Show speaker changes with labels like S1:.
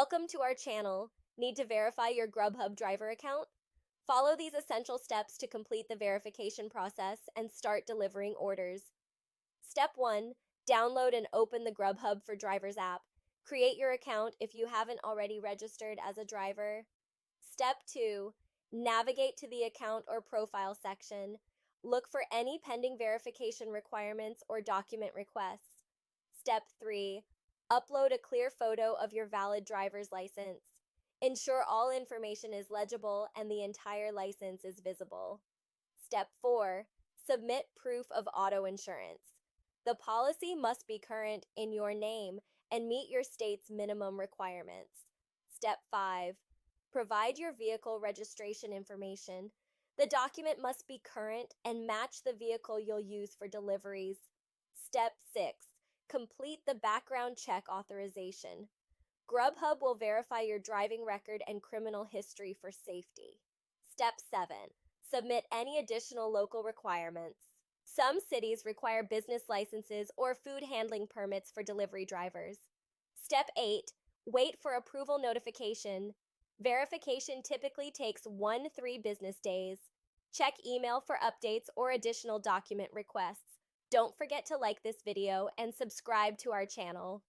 S1: Welcome to our channel. Need to verify your Grubhub driver account? Follow these essential steps to complete the verification process and start delivering orders. Step 1. Download and open the Grubhub for Drivers app. Create your account if you haven't already registered as a driver. Step 2. Navigate to the account or profile section. Look for any pending verification requirements or document requests. Step 3. Upload a clear photo of your valid driver's license. Ensure all information is legible and the entire license is visible. Step 4. Submit proof of auto insurance. The policy must be current in your name and meet your state's minimum requirements. Step 5. Provide your vehicle registration information. The document must be current and match the vehicle you'll use for deliveries. Step 6. Complete the background check authorization. Grubhub will verify your driving record and criminal history for safety. Step 7. Submit any additional local requirements. Some cities require business licenses or food handling permits for delivery drivers. Step 8. Wait for approval notification. Verification typically takes 1-3 business days. Check email for updates or additional document requests. Don't forget to like this video and subscribe to our channel.